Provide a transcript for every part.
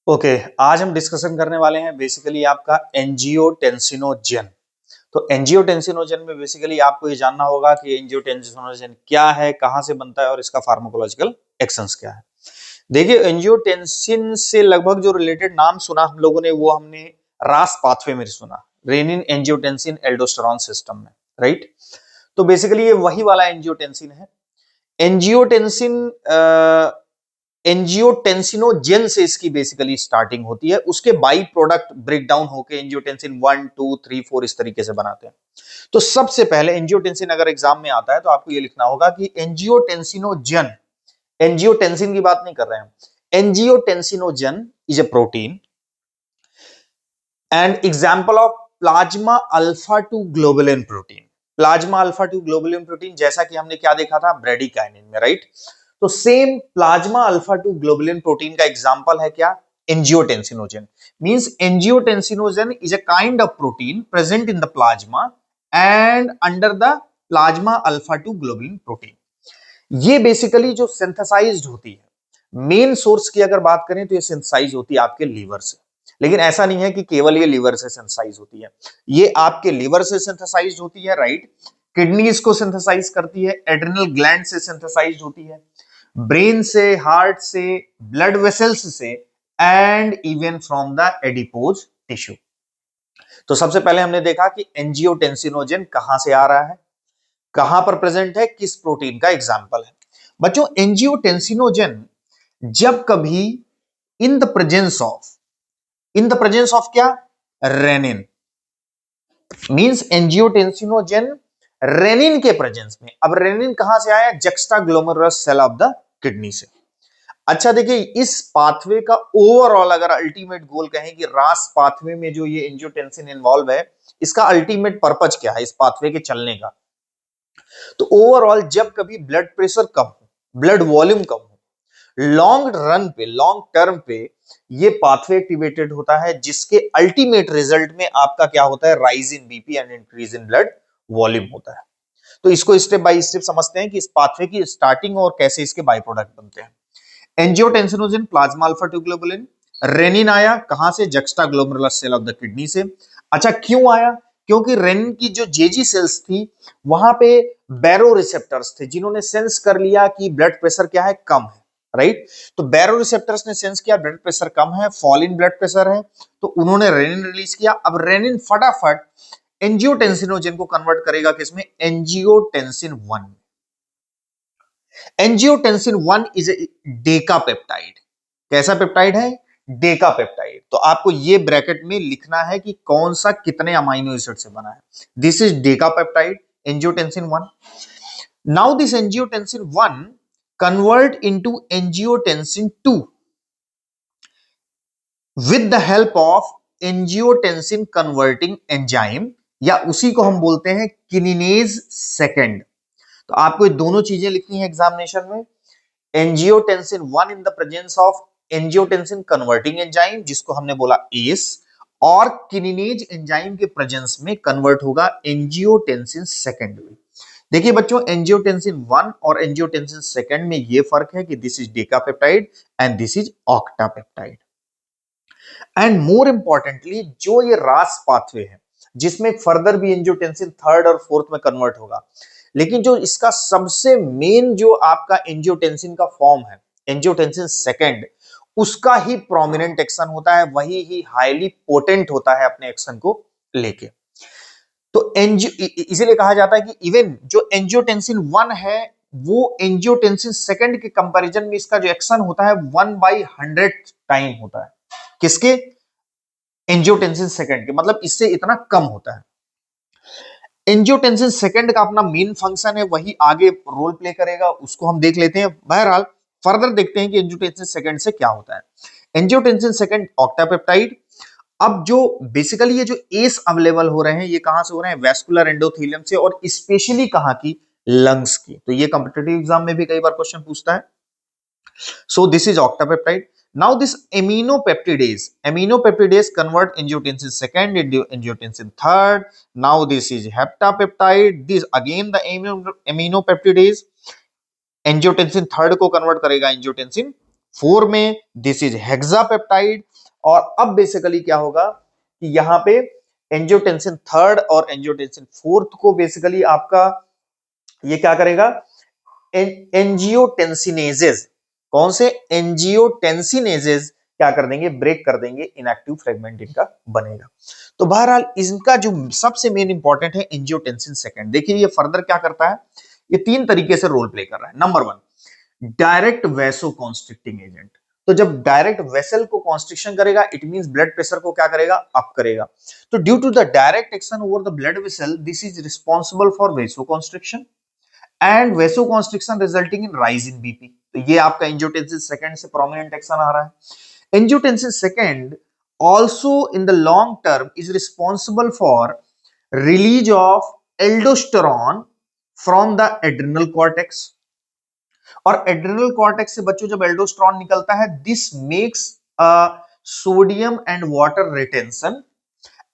Okay आज हम discussion करने वाले हैं बेसिकली आपका एंजियोटेंसिनोजन। तो एंजियोटेंसिनोजन में बेसिकली आपको ये जानना होगा कि एंजियोटेंसिनोजन क्या है, कहां से बनता है और इसका फार्माकोलॉजिकल एक्शंस क्या है। देखिए एंजियोटेंसिन से लगभग जो रिलेटेड नाम सुना हम लोगों ने वो हमने रास पाथवे में सुना, रेनिन एंजियोटेंसिन एल्डोस्टेरॉन सिस्टम में, राइट। तो बेसिकली ये वही वाला एंजियोटेंसिन है। एंजियोटेंसिन एंजियोटेंसिनोजेन से इसकी बेसिकली स्टार्टिंग होती है, उसके बाई प्रोडक्ट ब्रेक डाउन होकर एंजियोटेंसिन 1 2 3 4 इस तरीके से बनाते हैं। तो सबसे पहले एंजियोटेंसिन अगर एग्जाम में आता है तो आपको ये लिखना होगा कि एंजियोटेंसिनोजन, एंजियोटेंसिन की बात नहीं कर रहे हैं, angiotensinogen is a protein and example of plasma alpha 2 globulin protein. Plasma alpha 2 globulin protein जैसा कि हमने क्या देखा था ब्रेडिकाइनिन में, राइट। तो same plasma alpha 2 globulin protein का एग्जांपल है क्या, angiotensinogen. Means angiotensinogen is a kind of protein present in the plasma and under the plasma alpha 2 globulin protein. ये बेसिकली जो सिंथेसाइज्ड होती है, मेन सोर्स की अगर बात करें तो ये सिंथेसाइज होती है आपके लीवर से। लेकिन ऐसा नहीं है कि केवल ये लीवर से सिंथेसाइज होती है, ये आपके लीवर से सिंथेसाइज होती है, राइट। किडनीज को सिंथेसाइज करती है, एड्रिनल ग्लैंड से सिंथेसाइज होती है, ब्रेन से, हार्ट से, ब्लड वेसल्स से and even from the adipose tissue. तो सबसे पहले हमने देखा कि एंजियोटेंसिनोजन कहां से आ रहा है, कहां पर प्रेजेंट है, किस प्रोटीन का एग्जाम्पल है। बच्चों एंजियोटेंसिनोजन जब कभी in the presence of, in the presence of क्या, रेनिन, मींस एंजियोटेंसिनोजन रेनिन के प्रेजेंस में। अब रेनिन कहां से आया, juxtaglomerular cell of the kidney से। अच्छा देखिए इस पाथवे का ओवरऑल अगर अल्टीमेट गोल कहें कि रास पाथवे में जो ये एंजियोटेंसिन इन्वॉल्व है, इसका अल्टीमेट पर्पज क्या है इस पाथवे के चलने का। तो ओवरऑल जब कभी ब्लड प्रेशर कम हो, ब्लड वॉल्यूम कम हो, लॉन्ग रन पे, लॉन्ग टर्म पे ये पाथवे एक्टिवेटेड होता है, जिसके अल्टीमेट रिजल्ट में आपका क्या होता है, rise in BP and increase in blood volume होता है। तो इसको स्टेप बाय स्टेप समझते हैं कि इस पाथवे की स्टार्टिंग और कैसे इसके बाय प्रोडक्ट बनते हैं। Angiotensinogen plasma alpha 2 globulin, renin आया कहां से, juxtaglomerular cell of the kidney से। अच्छा क्यों आया, क्योंकि रेनिन की जो जेजी सेल्स थी वहां पे बैरो रिसेप्टर्स थे जिन्होंने सेंस कर लिया कि ब्लड प्रेशर क्या है, कम है, राइट। तो बैरो रिसेप्टर्स ने सेंस किया ब्लड प्रेशर कम है, फॉल इन ब्लड प्रेशर है, तो उन्होंने रेनिन रिलीज किया। अब रेनिन फटाफट एंजियोटेंसिनोजन को कन्वर्ट करेगा किसमें, angiotensin 1। Angiotensin 1 is a decapeptide. कैसा पेप्टाइड है, डेकापेप्टाइड। तो आपको ये ब्रैकेट में लिखना है कि कौन सा कितने अमाइनो एसिड से बना है। This is decapeptide angiotensin 1। Now this angiotensin 1 convert into angiotensin 2 with the help of angiotensin converting enzyme, या उसी को हम बोलते हैं किनिनेज सेकेंड। तो आपको ये दोनों चीजें लिखनी है एग्जामिनेशन में, angiotensin 1 in the presence of angiotensin converting enzyme जिसको हमने बोला एस, और किनिनेज एंजाइम के प्रेजेंस में कन्वर्ट होगा एंजियोटेंसिन सेकेंड में। देखिए बच्चों एंजियोटेंसिन 1 और एंजियोटेंसिन सेकेंड में ये फर्क है कि this is decapeptide and this is octapeptide. And more importantly जो ये रास पाथवे है जिसमें फर्दर भी एंजियोटेंसिन थर्ड और फोर्थ में कन्वर्ट होगा, लेकिन जो इसका सबसे मेन जो आपका एंजियोटेंसिन का फॉर्म है, एंजियोटेंसिन सेकेंड, उसका ही प्रोमिनेंट एक्शन होता है, वही ही हाईली पोटेंट होता है अपने एक्शन को लेके। तो इसीलिए कहा जाता है कि इवन जो एंजियोटेंसिन 1 है वो एंजियोटेंसिन सेकेंड के कंपैरिजन में इसका जो एक्शन होता है 1/100 टाइम होता है। किसके, एंजियोटेंसिन सेकेंड के, मतलब इससे इतना कम होता है। एंजियोटेंसिन सेकेंड का अपना मेन फंक्शन है, वही आगे रोल प्ले करेगा, उसको हम देख लेते हैं। बहरहाल फर्दर देखते हैं कि एंजियोटेंसिन सेकेंड से क्या होता है। Angiotensin second octapeptide. अब जो बेसिकली ये जो एस अवेलेबल हो रहे हैं ये कहां से हो रहे हैं, वेस्कुलर एंडोथेलियम से, और स्पेशली कहां की, लंग्स की। तो ये कॉम्पिटिटिव एग्जाम में भी कई बार क्वेश्चन पूछता है। So this is octapeptide. Now this aminopeptidase convert angiotensin second into angiotensin third. Now this is heptapeptide. This again the aminopeptidase angiotensin third को convert करेगा angiotensin 4 में दिस इज हेक्सापेप्टाइड। और अब बेसिकली क्या होगा कि यहां पे एंजियोटेंसिन थर्ड और एंजियोटेंसिन फोर्थ को बेसिकली आपका ये क्या करेगा, एंजियोटेंसिनेजेस, कौन से एंजियोटेंसिनेजेस क्या कर देंगे, ब्रेक कर देंगे, इनएक्टिव फ्रेगमेंट इनका बनेगा। तो बहरहाल इनका जो सबसे मेन इंपॉर्टेंट है एंजियोटेंसिन सेकंड। देखिए ये फर्दर क्या करता है, ये 3 तरीके से रोल प्ले कर रहा है। Number 1 direct vaso constricting agent. तो जब डायरेक्ट वेसल को कॉन्स्ट्रिक्शन करेगा इट मींस ब्लड प्रेशर को क्या करेगा, अप करेगा। तो due to the direct action over the blood vessel this is responsible for vaso constriction and vasoconstriction resulting in rise in BP. तो ये आपका एंजियोटेंसिन सेकंड से प्रोमिनेंट एक्शन आ रहा है। Angiotensin second also in the long term is responsible for release of aldosterone from the adrenal cortex। और adrenal cortex से बच्चों जब एल्डोस्टेरोन निकलता है this makes sodium and water retention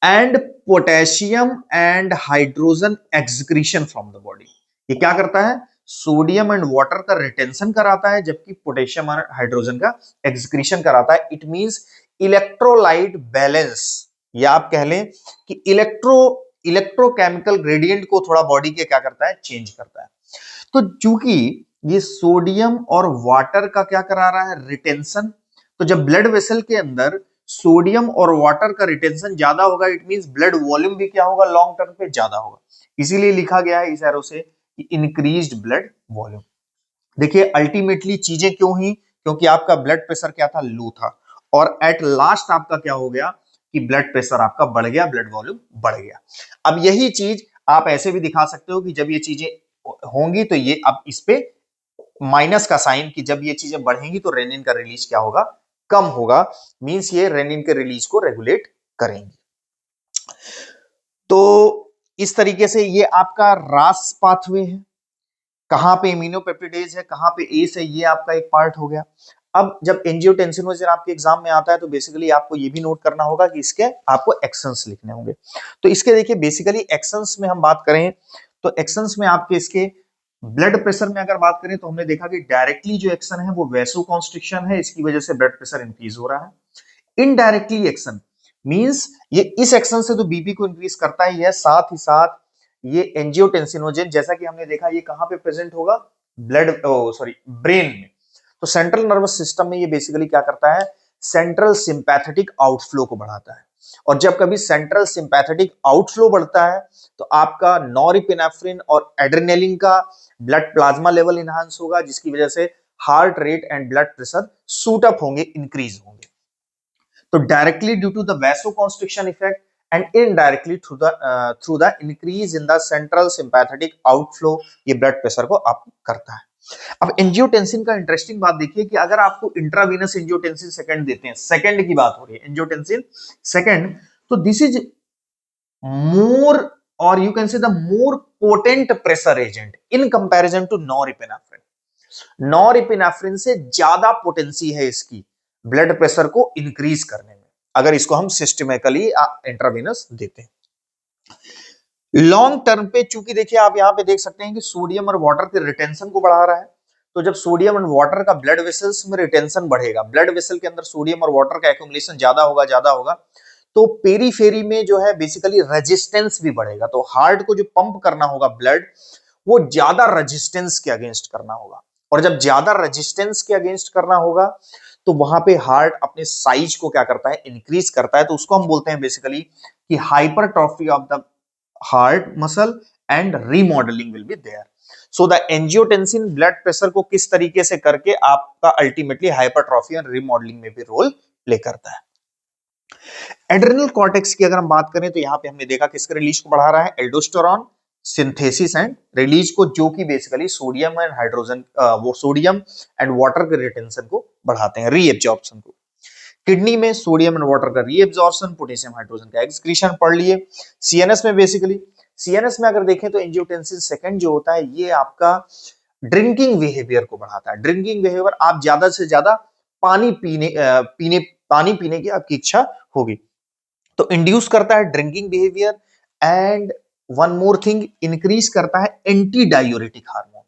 and potassium and hydrogen excretion from the body. ये क्या करता है, सोडियम एंड वाटर का रिटेंशन कराता है जबकि पोटेशियम और हाइड्रोजन का एक्सक्रीशन कराता है। इट मींस इलेक्ट्रोलाइट बैलेंस, या आप कह लें कि इलेक्ट्रोकेमिकल ग्रेडियंट को थोड़ा बॉडी के क्या करता है, चेंज करता है। तो चूंकि ये सोडियम और वाटर का क्या करा रहा है, रिटेंशन, तो जब ब्लड वेसल के अंदर सोडियम और वाटर का रिटेंशन ज्यादा होगा इट मींस ब्लड वॉल्यूम भी क्या होगा, लॉन्ग टर्म पे ज्यादा होगा। इसीलिए लिखा गया है इस एरो से कि इंक्रीज्ड ब्लड वॉल्यूम। देखिए अल्टीमेटली चीजें क्यों हुई, क्योंकि आपका ब्लड प्रेशर क्या था, लो था, और एट लास्ट आपका क्या हो गया कि ब्लड प्रेशर आपका बढ़ गया, ब्लड वॉल्यूम बढ़ गया। अब यही चीज आप ऐसे भी दिखा सकते हो कि जब ये चीजें होंगी तो ये अब इस पे माइनस का साइन, कि जब ये चीजें बढ़ेंगी तो रेनिन का रिलीज क्या होगा, कम होगा, मींस ये रेनिन के रिलीज को रेगुलेट करेंगे। तो इस तरीके से ये आपका रास पाथवे है, कहां पे इम्यूनोपेप्टिडेज है, कहां पे एस है, ये आपका एक पार्ट हो गया। अब जब एंजियोटेंसिनोजेन आपके एग्जाम में आता है तो बेसिकली आपको ये भी नोट करना होगा कि इसके आपको एक्शंस लिखने होंगे। तो इसके देखिए बेसिकली एक्शंस में हम बात करें तो एक्शंस में आपके इसके ब्लड प्रेशर में अगर बात करें तो हमने देखा कि डायरेक्टली जो एक्शन है वो वेसोकॉन्स्ट्रिक्शन है, इसकी वजह से ब्लड प्रेशर इंक्रीज हो रहा है। इनडायरेक्टली एक्शन मींस ये इस एक्शन से तो बीपी को इंक्रीज करता ही है, साथ ही साथ ये एंजियोटेंसिनोजेन जैसा कि हमने देखा ये कहां पे प्रेजेंट होगा, ब्लड सॉरी ब्रेन में। तो सेंट्रल नर्वस सिस्टम में ये बेसिकली क्या करता है, सेंट्रल सिंपैथेटिक आउटफ्लो को बढ़ाता है। और जब कभी सेंट्रल सिंपैथेटिक आउटफ्लो बढ़ता है तो आपका नॉरएपिनेफ्रिन और एड्रेनालिन का ब्लड प्लाज्मा लेवल इनहांस होगा, जिसकी वजह से heart rate and blood pressure shoot up होंगे, इंक्रीज होंगे। तो directly due to the vasoconstriction effect and indirectly through the increase in the central sympathetic outflow ये ब्लड प्रेशर को अप करता है। अब एंजियोटेंसिन का इंटरेस्टिंग बात देखिए कि अगर आपको इंट्रावीनस एंजियोटेंसिन सेकंड देते हैं, सेकंड की बात हो रही है एंजियोटेंसिन सेकंड, तो दिस इज मोर और you can say the more potent pressor agent in comparison to norepinephrine. Norepinephrine से ज्यादा पोटेंसी है इसकी ब्लड प्रेशर को इंक्रीज करने में, अगर इसको हम सिस्टमैटिकली इंट्रावीनस देते हैं। लॉन्ग टर्म पे चूंकि देखिए आप यहां पे देख सकते हैं कि सोडियम और वाटर के रिटेंशन को बढ़ा रहा है, तो जब सोडियम एंड वाटर का ब्लड वेसल्स में रिटेंशन बढ़ेगा, ब्लड वेसल के अंदर सोडियम और वाटर का एक्यूमुलेशन ज्यादा होगा, तो पेरीफेरी में जो है बेसिकली रेजिस्टेंस भी बढ़ेगा। तो हार्ट को जो पंप करना होगा ब्लड वो ज्यादा रेजिस्टेंस के अगेंस्ट करना होगा, और जब ज्यादा रेजिस्टेंस के अगेंस्ट करना होगा तो वहां पे हार्ट अपने साइज को क्या करता है, इंक्रीज करता है। तो उसको हम बोलते हैं बेसिकली कि hypertrophy of the heart muscle and remodelling will be there. So the angiotensin blood pressure को किस तरीके से करके आपका अल्टीमेटली हाइपरट्रॉफी और रीमॉडलिंग में भी रोल प्ले करता है। एड्रेनल कॉर्टेक्स की अगर हम बात करें तो यहां पे हमने देखा किसके रिलीज को बढ़ा रहा है, एल्डोस्टेरोन सिंथेसिस एंड रिलीज को, जो कि बेसिकली सोडियम एंड हाइड्रोजन वो सोडियम एंड वाटर के रिटेंशन को बढ़ाते हैं, रीएब्जॉर्प्शन को। किडनी में सोडियम एंड वाटर का रीएब्जॉर्प्शन, पोटेशियम हाइड्रोजन का एक्सक्रीशन पढ़ लिए। सीएनएस में बेसिकली, सीएनएस में अगर देखें तो एंजियोटेंसिन सेकंड जो होता है ये आपका ड्रिंकिंग बिहेवियर को बढ़ाता है। ड्रिंकिंग बिहेवियर, आप ज्यादा से ज्यादा पानी पीने की आपकी इच्छा होगी, तो इंड्यूस करता है drinking behaviour. And one more thing, increase करता है एंटी डायूरेटिक हार्मोन।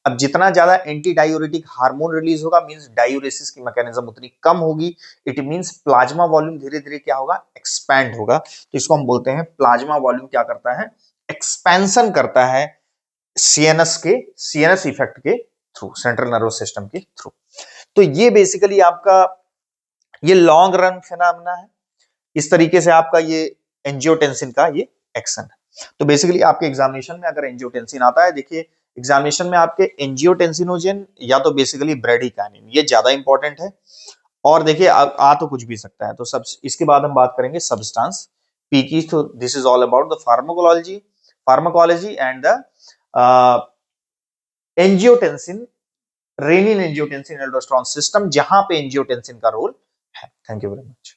अब जितना ज्यादा एंटी डायूरेटिक हार्मोन रिलीज होगा मींस डायूरेसिस की मैकेनिज्म उतनी कम होगी। इट मींस प्लाज्मा वॉल्यूम धीरे धीरे क्या होगा, एक्सपैंड होगा। तो इसको हम बोलते हैं प्लाज्मा वॉल्यूम क्या करता है, एक्सपेंशन करता है सीएनएस इफेक्ट के थ्रू, सेंट्रल नर्वस सिस्टम के थ्रू। तो ये बेसिकली आपका ये लॉन्ग रन फिनोमेना है। इस तरीके से आपका ये एंजियोटेंसिन का ये एक्शन है। तो बेसिकली आपके एग्जामिनेशन में अगर एंजियोटेंसिन आता है, देखिए एग्जामिनेशन में आपके एंजियोटेंसिनोजन या तो बेसिकली ब्रेडिकाइनिन, ये ज्यादा इंपॉर्टेंट है। और देखिए आ तो कुछ भी सकता है। तो सब इसके बाद हम बात करेंगे सब्सटेंस पी की। तो this is all about the pharmacology and the angiotensin, renin angiotensin aldosterone system, जहां पे एंजियोटेंसिन का रोल है। Thank you very much.